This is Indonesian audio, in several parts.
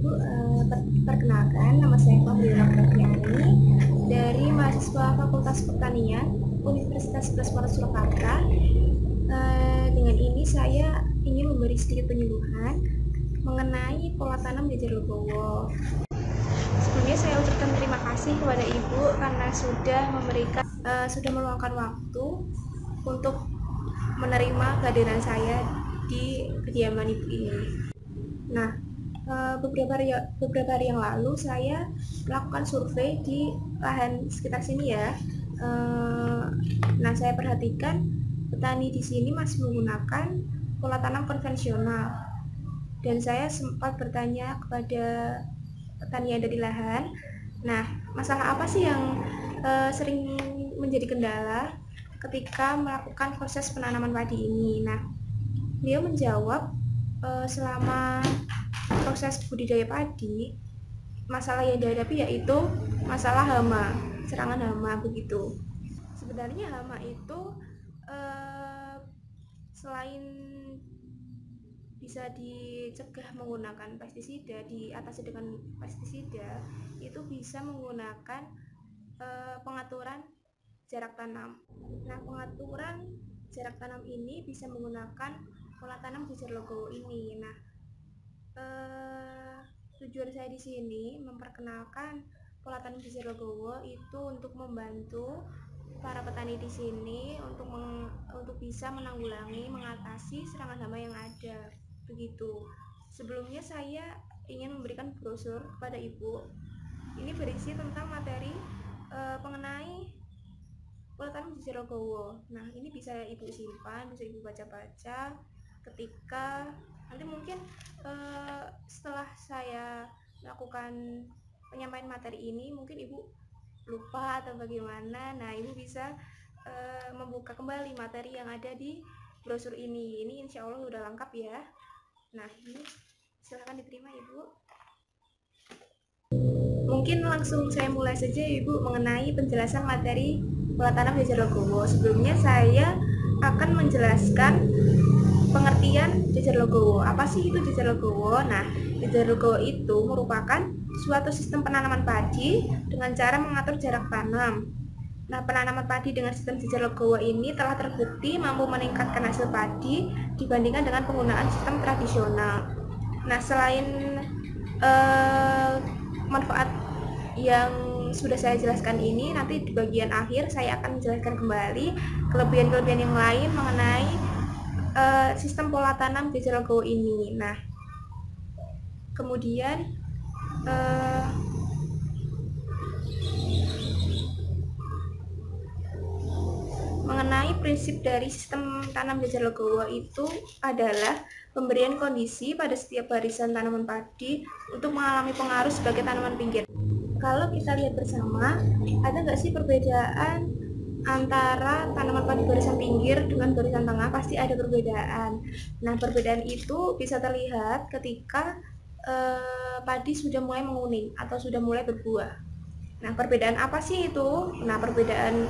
Ibu, perkenalkan nama saya Fahriana Praviani dari mahasiswa Fakultas Pertanian Universitas Bresmara Surakarta. Dengan ini saya ingin memberi sedikit penyuluhan mengenai pola tanam jajar legowo. Sebelumnya saya ucapkan terima kasih kepada Ibu karena sudah meluangkan waktu untuk menerima kehadiran saya di kediaman Ibu ini. Nah, beberapa hari yang lalu saya melakukan survei di lahan sekitar sini ya. Nah, saya perhatikan petani di sini masih menggunakan pola tanam konvensional, dan saya sempat bertanya kepada petani yang ada di lahan. Nah, masalah apa sih yang sering menjadi kendala ketika melakukan proses penanaman padi ini? Nah, dia menjawab selama proses budidaya padi, masalah yang dihadapi yaitu masalah hama, serangan hama begitu. Sebenarnya hama itu selain bisa dicegah menggunakan pestisida, diatasi dengan pestisida, itu bisa menggunakan pengaturan jarak tanam. Nah, pengaturan jarak tanam ini bisa menggunakan pola tanam jajar legowo ini. Nah, tujuan saya di sini memperkenalkan pola tanam jajar legowo itu untuk membantu para petani di sini untuk bisa menanggulangi, mengatasi serangan hama yang ada. Begitu. Sebelumnya saya ingin memberikan brosur kepada Ibu. Ini berisi tentang materi mengenai pola tanam jajar legowo. Nah, ini bisa Ibu simpan, bisa Ibu baca-baca ketika nanti mungkin setelah saya melakukan penyampaian materi ini, mungkin Ibu lupa atau bagaimana. Nah, Ibu bisa membuka kembali materi yang ada di brosur ini. Ini insya Allah udah lengkap ya. Nah, ini silahkan diterima Ibu. Mungkin langsung saya mulai saja Ibu mengenai penjelasan materi pola tanam jajar legowo. Sebelumnya saya akan menjelaskan pengertian jajar legowo. Apa sih itu jajar legowo? Nah, jajar legowo itu merupakan suatu sistem penanaman padi dengan cara mengatur jarak tanam. Nah, penanaman padi dengan sistem jajar legowo ini telah terbukti mampu meningkatkan hasil padi dibandingkan dengan penggunaan sistem tradisional. Nah, selain manfaat yang sudah saya jelaskan ini, nanti di bagian akhir saya akan menjelaskan kembali kelebihan-kelebihan yang lain mengenai sistem pola tanam jajar legowo ini. Nah, kemudian mengenai prinsip dari sistem tanam jajar legowo itu adalah pemberian kondisi pada setiap barisan tanaman padi untuk mengalami pengaruh sebagai tanaman pinggir. Kalau kita lihat bersama, ada nggak sih perbedaan antara tanaman padi barisan pinggir dengan barisan tengah? Pasti ada perbedaan. Nah, perbedaan itu bisa terlihat ketika padi sudah mulai menguning atau sudah mulai berbuah. Nah, perbedaan apa sih itu? Nah, perbedaan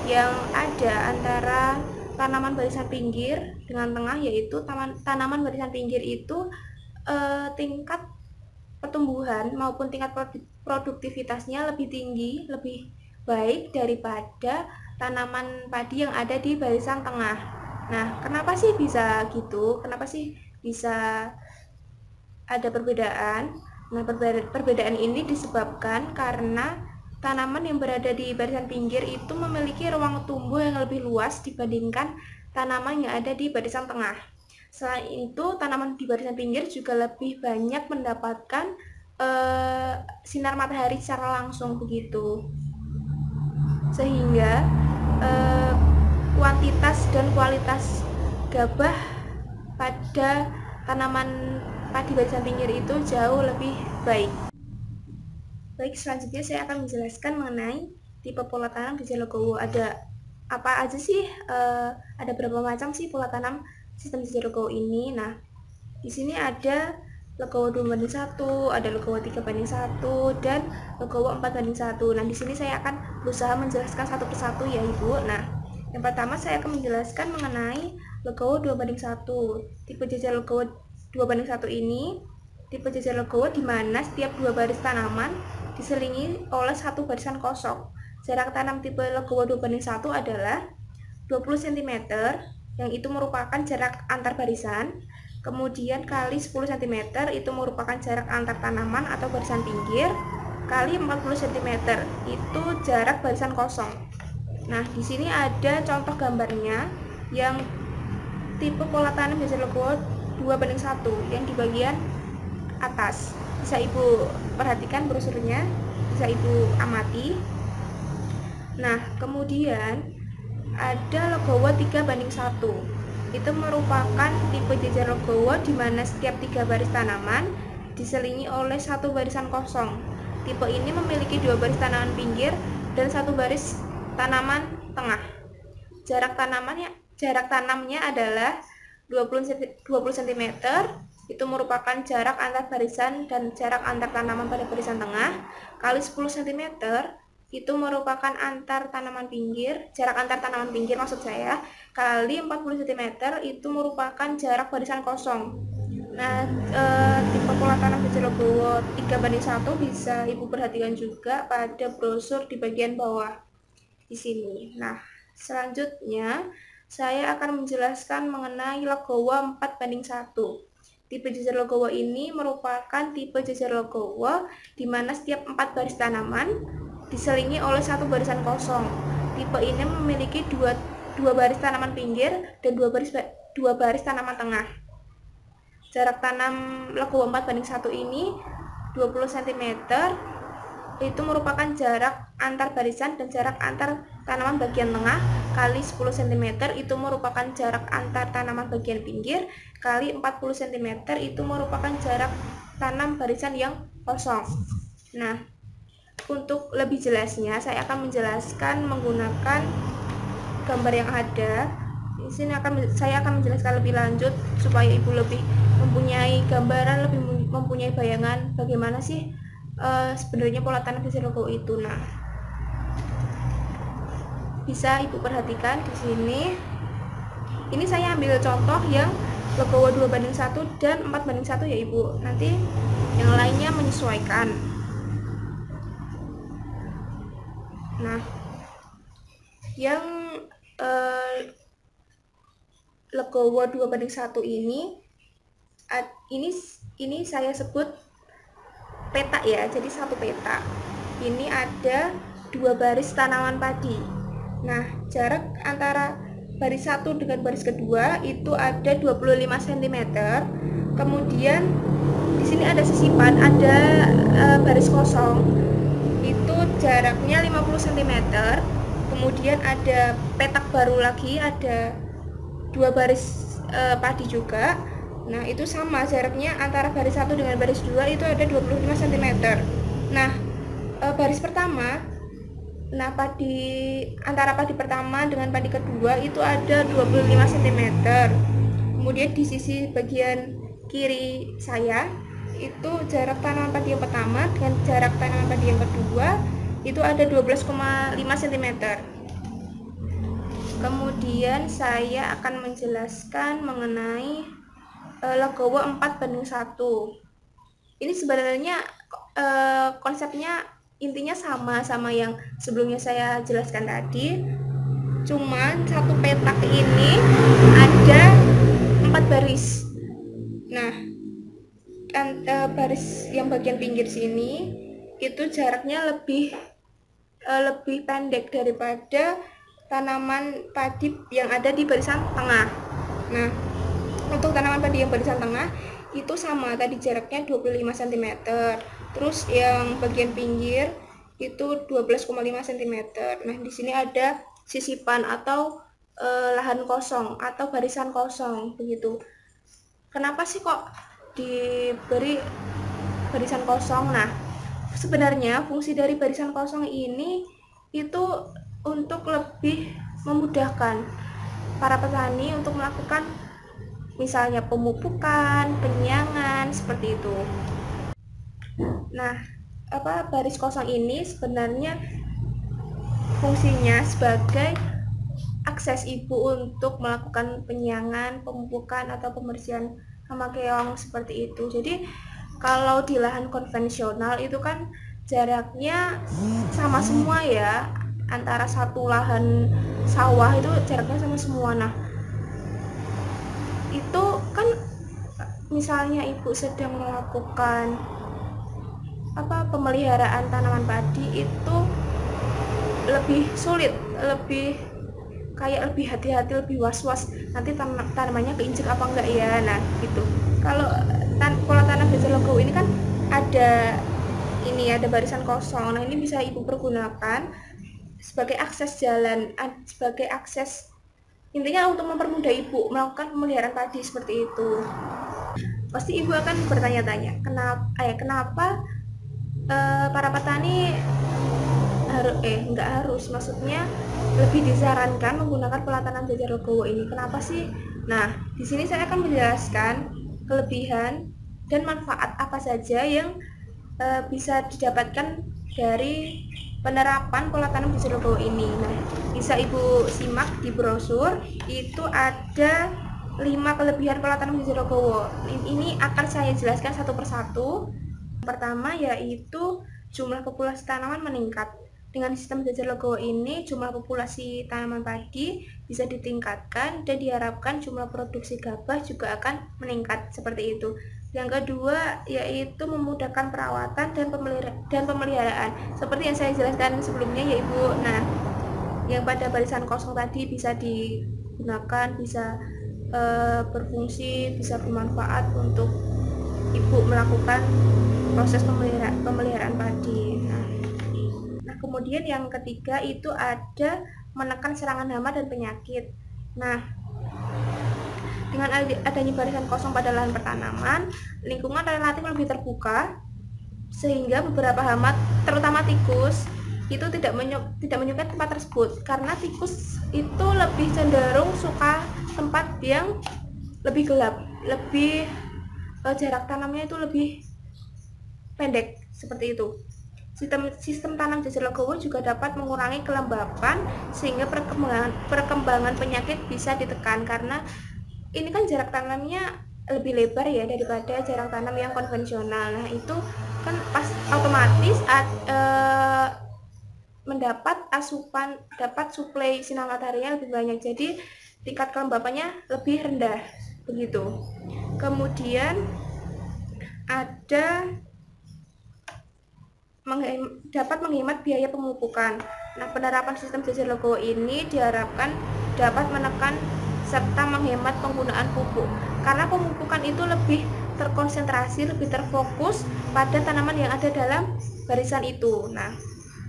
yang ada antara tanaman barisan pinggir dengan tengah yaitu tanaman barisan pinggir itu tingkat pertumbuhan maupun tingkat produktivitasnya lebih tinggi, lebih baik daripada tanaman padi yang ada di barisan tengah. Nah, kenapa sih bisa gitu? Kenapa sih bisa ada perbedaan? Nah, perbedaan ini disebabkan karena tanaman yang berada di barisan pinggir itu memiliki ruang tumbuh yang lebih luas dibandingkan tanaman yang ada di barisan tengah. Selain itu, tanaman di barisan pinggir juga lebih banyak mendapatkan sinar matahari secara langsung begitu. Sehingga kuantitas dan kualitas gabah pada tanaman padi barisan pinggir itu jauh lebih baik. Baik, selanjutnya saya akan menjelaskan mengenai tipe pola tanam jajar legowo. Ada apa aja sih? Ada berapa macam sih pola tanam sistem jajar legowo ini? Nah, di sini ada legowo 2:1, ada legowo 3:1, dan legowo 4:1. Nah, di sini saya akan berusaha menjelaskan satu persatu ya Ibu. Nah, yang pertama saya akan menjelaskan mengenai legowo 2:1. Tipe jajar legowo 2:1 ini tipe jajar legowo di mana setiap dua baris tanaman diselingi oleh satu barisan kosong. Jarak tanam tipe legowo 2:1 adalah 20 cm, yang itu merupakan jarak antar barisan, kemudian kali 10 cm itu merupakan jarak antar tanaman atau barisan pinggir, kali 40 cm itu jarak barisan kosong. Nah, di sini ada contoh gambarnya yang tipe pola tanam jajar legowo 2:1 yang di bagian atas. Bisa Ibu perhatikan brosurnya, bisa Ibu amati. Nah, kemudian ada legowo 3:1. Itu merupakan tipe jajar legowo di mana setiap 3 baris tanaman diselingi oleh satu barisan kosong. Tipe ini memiliki 2 baris tanaman pinggir dan 1 baris tanaman tengah. Jarak tanamnya adalah 20 cm. Itu merupakan jarak antar barisan dan jarak antar tanaman pada barisan tengah, kali 10 cm itu merupakan antar tanaman pinggir, jarak antar tanaman pinggir maksud saya, kali 40 cm itu merupakan jarak barisan kosong. Nah, tipe pola tanam jajar legowo 3:1 bisa Ibu perhatikan juga pada brosur di bagian bawah di sini. Nah, selanjutnya saya akan menjelaskan mengenai legowo 4:1. Tipe jajar legowo ini merupakan tipe jajar legowo di mana setiap 4 baris tanaman diselingi oleh satu barisan kosong. Tipe ini memiliki dua baris tanaman pinggir dan dua baris tanaman tengah. Jarak tanam legowo 4:1 ini 20 cm. Itu merupakan jarak antar barisan dan jarak antar tanaman bagian tengah, kali 10 cm itu merupakan jarak antar tanaman bagian pinggir, kali 40 cm itu merupakan jarak tanam barisan yang kosong. Nah, untuk lebih jelasnya saya akan menjelaskan menggunakan gambar yang ada. Di sini saya akan menjelaskan lebih lanjut supaya Ibu lebih mempunyai gambaran, lebih mempunyai bayangan bagaimana sih sebenarnya pola tanam jajar legowo itu. Nah, bisa Ibu perhatikan di sini. Ini saya ambil contoh yang legowo 2:1 dan 4:1 ya Ibu. Nanti yang lainnya menyesuaikan. Nah, yang legowo 2:1 ini saya sebut peta ya, jadi satu peta. Ini ada 2 baris tanaman padi. Nah, jarak antara baris 1 dengan baris kedua itu ada 25 cm. Kemudian di sini ada sisipan, ada baris kosong. Itu jaraknya 50 cm. Kemudian ada petak baru lagi, ada 2 baris padi juga. Nah, itu sama jaraknya antara baris 1 dengan baris 2 itu ada 25 cm. Nah, baris pertama, antara padi pertama dengan padi kedua itu ada 25 cm. Kemudian di sisi bagian kiri saya itu jarak tanaman padi yang pertama dengan jarak tanaman padi yang kedua itu ada 12,5 cm. Kemudian saya akan menjelaskan mengenai legowo 4:1. Ini sebenarnya konsepnya intinya sama yang sebelumnya saya jelaskan tadi. Cuman satu petak ini ada 4 baris. Nah, baris yang bagian pinggir sini itu jaraknya lebih pendek daripada tanaman padi yang ada di barisan tengah. Nah, untuk tanaman padi yang barisan tengah itu sama tadi jaraknya 25 cm. Terus yang bagian pinggir itu 12,5 cm. Nah, di sini ada sisipan atau lahan kosong atau barisan kosong begitu. Kenapa sih kok diberi barisan kosong? Nah, sebenarnya fungsi dari barisan kosong ini itu untuk lebih memudahkan para petani untuk melakukan misalnya pemupukan, penyiangan, seperti itu. Nah, baris kosong ini sebenarnya fungsinya sebagai akses Ibu untuk melakukan penyiangan, pemupukan, atau pembersihan hama keong seperti itu. Jadi Kalau di lahan konvensional itu kan jaraknya sama semua ya, antara satu lahan sawah itu jaraknya sama semua. Nah, itu kan misalnya ibu sedang melakukan pemeliharaan tanaman padi itu lebih sulit, lebih hati-hati, lebih was-was nanti tanamannya keinjek apa enggak ya. Nah gitu. Kalau pola tanam dasar legowo ini kan ada barisan kosong. Nah ini bisa ibu pergunakan sebagai akses jalan, sebagai akses, intinya untuk mempermudah ibu melakukan pemeliharaan padi seperti itu. Pasti ibu akan bertanya-tanya kenapa para petani maksudnya lebih disarankan menggunakan pola tanam jajar legowo ini. Kenapa sih? Nah, di sini saya akan menjelaskan kelebihan dan manfaat apa saja yang bisa didapatkan dari penerapan pola tanam jajar legowo ini. Nah, bisa ibu simak di brosur, itu ada 5 kelebihan pola tanam jajar legowo. Ini akan saya jelaskan satu persatu. Pertama yaitu jumlah populasi tanaman meningkat. Dengan sistem jajar legowo ini, jumlah populasi tanaman padi bisa ditingkatkan dan diharapkan jumlah produksi gabah juga akan meningkat seperti itu. Yang kedua yaitu memudahkan perawatan dan pemeliharaan. Seperti yang saya jelaskan sebelumnya ya Ibu. Nah, yang pada barisan kosong tadi bisa digunakan, bisa berfungsi, bisa bermanfaat untuk Ibu melakukan proses pemeliharaan padi. Nah, kemudian yang ketiga itu ada menekan serangan hama dan penyakit. Nah, dengan adanya barisan kosong pada lahan pertanaman, lingkungan relatif lebih terbuka sehingga beberapa hama, terutama tikus, itu tidak menyukai tempat tersebut karena tikus itu lebih cenderung suka tempat yang lebih gelap, lebih jarak tanamnya itu lebih pendek seperti itu. Sistem tanam jajar legowo juga dapat mengurangi kelembapan sehingga perkembangan penyakit bisa ditekan karena ini kan jarak tanamnya lebih lebar ya daripada jarak tanam yang konvensional. Nah itu kan otomatis dapat suplai sinar mataharinya lebih banyak, jadi tingkat kelembapannya lebih rendah begitu. Kemudian ada dapat menghemat biaya pemupukan. Nah, penerapan sistem jajar legowo ini diharapkan dapat menekan serta menghemat penggunaan pupuk karena pemupukan itu lebih terkonsentrasi, lebih terfokus pada tanaman yang ada dalam barisan itu. Nah,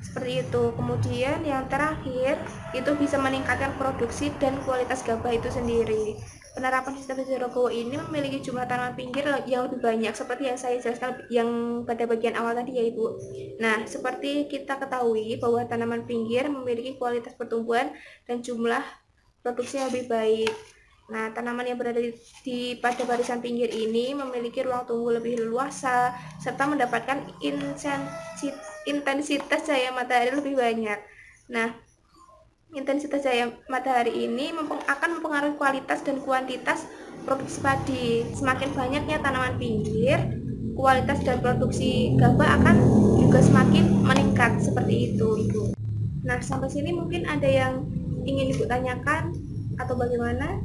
seperti itu. Kemudian yang terakhir itu bisa meningkatkan produksi dan kualitas gabah itu sendiri. Penerapan sistem jajar legowo ini memiliki jumlah tanaman pinggir yang lebih banyak seperti yang saya jelaskan yang pada bagian awal tadi ya Ibu. Nah, seperti kita ketahui bahwa tanaman pinggir memiliki kualitas pertumbuhan dan jumlah produksi yang lebih baik. Nah, tanaman yang berada pada barisan pinggir ini memiliki ruang tumbuh lebih leluasa serta mendapatkan intensitas cahaya matahari lebih banyak. Nah, intensitas cahaya matahari ini akan mempengaruhi kualitas dan kuantitas produksi padi. Semakin banyaknya tanaman pinggir, kualitas dan produksi gabah akan juga semakin meningkat seperti itu, Ibu. Nah, sampai sini mungkin ada yang ingin Ibu tanyakan atau bagaimana?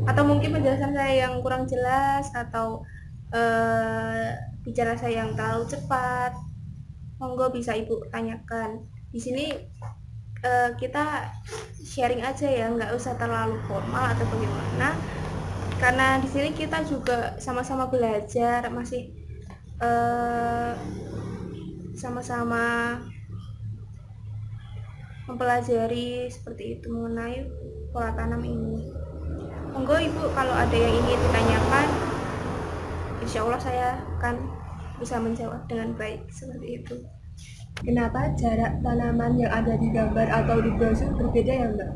Atau mungkin penjelasan saya yang kurang jelas atau bicara saya yang terlalu cepat? Monggo bisa Ibu tanyakan. Di sini kita sharing aja ya, nggak usah terlalu formal atau bagaimana, karena di sini kita juga sama-sama belajar, masih sama-sama mempelajari seperti itu mengenai pola tanam ini. Monggo Ibu kalau ada yang ingin ditanyakan, insya Allah saya akan bisa menjawab dengan baik seperti itu. Kenapa jarak tanaman yang ada di gambar atau di brosur berbeda ya Mbak?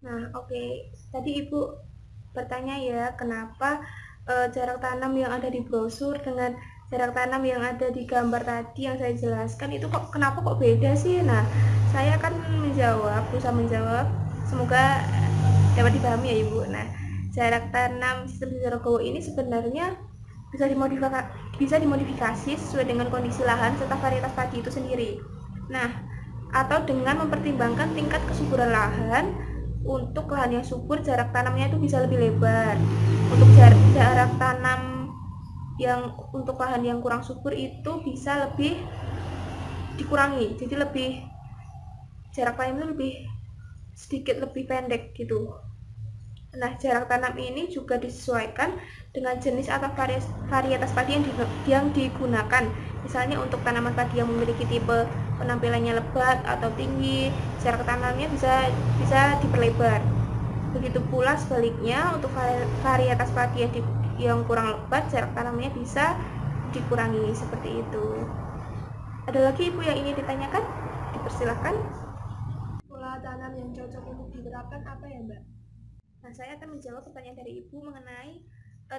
Nah oke. Tadi Ibu bertanya ya kenapa jarak tanam yang ada di brosur dengan jarak tanam yang ada di gambar tadi yang saya jelaskan itu kenapa kok beda sih? Nah saya akan berusaha menjawab, semoga dapat dipahami ya Ibu. Nah, jarak tanam sistem jajar legowo ini sebenarnya bisa dimodifikasi sesuai dengan kondisi lahan serta varietas padi itu sendiri. Nah, atau dengan mempertimbangkan tingkat kesuburan lahan. Untuk lahan yang subur, jarak tanamnya itu bisa lebih lebar. Untuk jarak tanam yang untuk lahan yang kurang subur itu bisa lebih dikurangi, jadi jarak tanamnya sedikit lebih pendek gitu. Nah, jarak tanam ini juga disesuaikan dengan jenis atau varietas padi yang digunakan. Misalnya untuk tanaman padi yang memiliki tipe penampilannya lebat atau tinggi, jarak tanamnya bisa diperlebar. Begitu pula sebaliknya untuk varietas padi yang kurang lebat, jarak tanamnya bisa dikurangi seperti itu. Ada lagi Ibu yang ingin ditanyakan? Dipersilahkan. Pola tanam yang cocok untuk diterapkan apa ya, Mbak? Nah, saya akan menjawab pertanyaan dari Ibu mengenai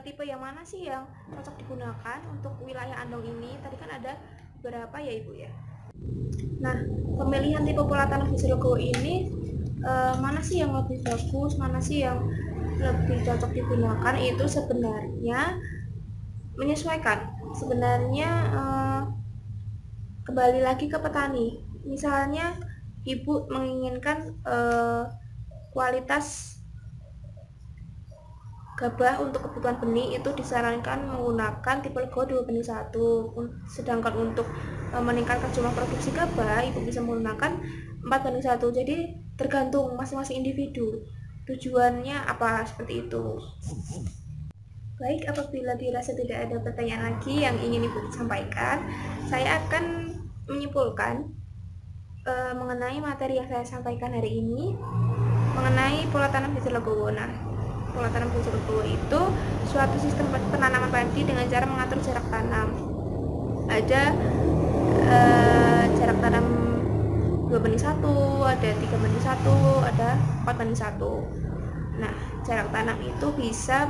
tipe yang mana sih yang cocok digunakan untuk wilayah Andong ini. Tadi kan ada beberapa ya Ibu ya. Nah, pemilihan tipe pola tanam Desa Legowo ini mana sih yang lebih bagus, mana sih yang lebih cocok digunakan, itu sebenarnya menyesuaikan. Sebenarnya kembali lagi ke petani. Misalnya Ibu menginginkan kualitas gabah untuk kebutuhan benih itu disarankan menggunakan tipe Legowo 2:1. Sedangkan untuk meningkatkan jumlah produksi gabah, Ibu bisa menggunakan 4:1. Jadi tergantung masing-masing individu tujuannya apa, seperti itu. Baik, apabila dirasa tidak ada pertanyaan lagi yang ingin Ibu sampaikan, saya akan menyimpulkan mengenai materi yang saya sampaikan hari ini mengenai pola tanam Desa Legowo. Nah, pola tanam Desa Legowo itu suatu sistem penanaman padi dengan cara mengatur jarak tanam. Ada jarak tanam 2:1, ada 3:1, ada 4:1. Nah, jarak tanam itu bisa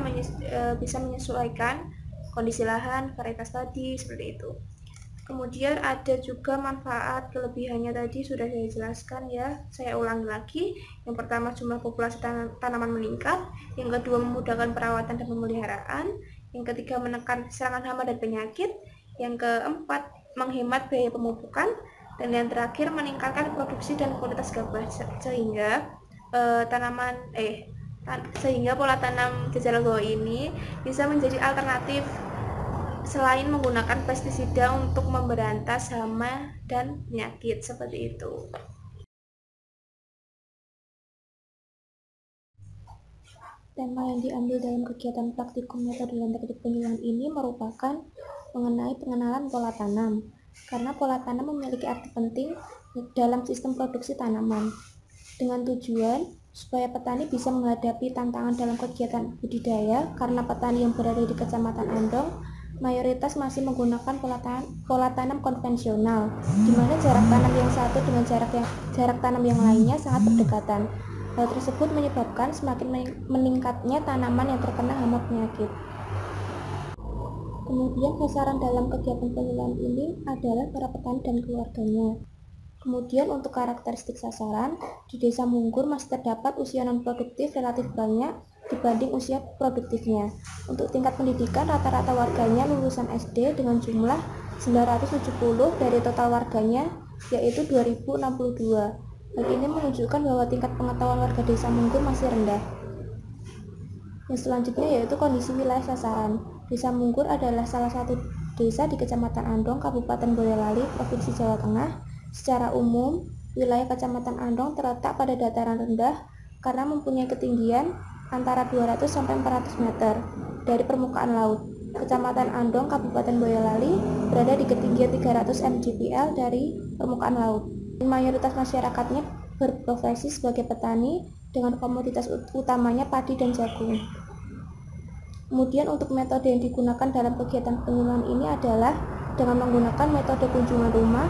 menyesuaikan kondisi lahan, varietas padi, seperti itu. Kemudian ada juga manfaat kelebihannya tadi sudah saya jelaskan ya. Saya ulangi lagi. Yang pertama, jumlah populasi tanaman meningkat. Yang kedua, memudahkan perawatan dan pemeliharaan. Yang ketiga, menekan serangan hama dan penyakit. Yang keempat, menghemat biaya pemupukan. Dan yang terakhir, meningkatkan produksi dan kualitas gabah sehingga sehingga pola tanam Desa Legowo ini bisa menjadi alternatif selain menggunakan pestisida untuk memberantas hama dan penyakit, seperti itu. Tema yang diambil dalam kegiatan praktikum metode dan teknik penyuluhan ini merupakan mengenai pengenalan pola tanam, karena pola tanam memiliki arti penting dalam sistem produksi tanaman, dengan tujuan supaya petani bisa menghadapi tantangan dalam kegiatan budidaya, karena petani yang berada di Kecamatan Andong mayoritas masih menggunakan pola tanam konvensional, di mana jarak tanam yang satu dengan jarak tanam yang lainnya sangat berdekatan. Hal tersebut menyebabkan semakin meningkatnya tanaman yang terkena hama penyakit. Kemudian sasaran dalam kegiatan penyuluhan ini adalah para petani dan keluarganya. Kemudian untuk karakteristik sasaran, di Desa Munggur masih terdapat usia non-produktif relatif banyak dibanding usia produktifnya. Untuk tingkat pendidikan, rata-rata warganya lulusan SD dengan jumlah 970 dari total warganya, yaitu 2062. Hal ini menunjukkan bahwa tingkat pengetahuan warga Desa Munggur masih rendah. Yang selanjutnya yaitu kondisi wilayah sasaran. Desa Munggur adalah salah satu desa di Kecamatan Andong, Kabupaten Boyolali, Provinsi Jawa Tengah. Secara umum, wilayah Kecamatan Andong terletak pada dataran rendah karena mempunyai ketinggian antara 200 sampai 400 meter dari permukaan laut. Kecamatan Andong, Kabupaten Boyolali berada di ketinggian 300 mdpl dari permukaan laut. Mayoritas masyarakatnya berprofesi sebagai petani dengan komoditas utamanya padi dan jagung. Kemudian untuk metode yang digunakan dalam kegiatan penyuluhan ini adalah dengan menggunakan metode kunjungan rumah.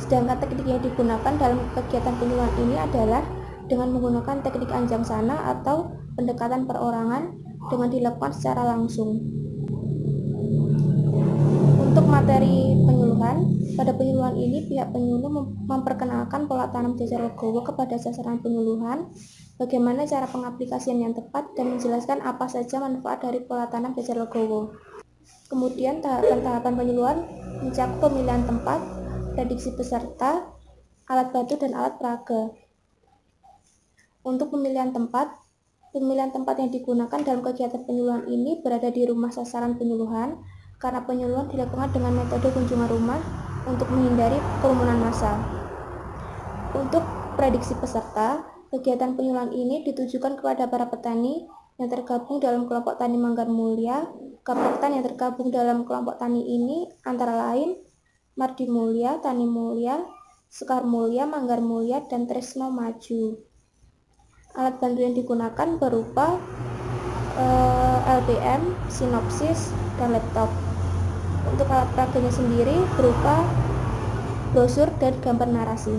Sedangkan teknik yang digunakan dalam kegiatan penyuluhan ini adalah dengan menggunakan teknik anjang sana atau pendekatan perorangan dengan dilakukan secara langsung. Untuk materi penyuluhan, pada penyuluhan ini pihak penyuluh memperkenalkan pola tanam Desa Legowo kepada sasaran penyuluhan, bagaimana cara pengaplikasian yang tepat, dan menjelaskan apa saja manfaat dari pola tanam Desa Legowo. Kemudian tahapan-tahapan penyuluhan mencakup pemilihan tempat, prediksi peserta, alat bantu, dan alat peraga. Untuk pemilihan tempat yang digunakan dalam kegiatan penyuluhan ini berada di rumah sasaran penyuluhan, karena penyuluhan dilakukan dengan metode kunjungan rumah untuk menghindari kerumunan massa. Untuk prediksi peserta, kegiatan penyuluhan ini ditujukan kepada para petani yang tergabung dalam kelompok tani Manggar Mulia. Kelompok yang tergabung dalam kelompok tani ini antara lain Mardi Mulia, Tani Mulia, Sekar Mulia, Manggar Mulia, dan Tresno Maju. Alat bantu yang digunakan berupa LBM, sinopsis, dan laptop. Untuk alat peraganya sendiri berupa brosur dan gambar narasi.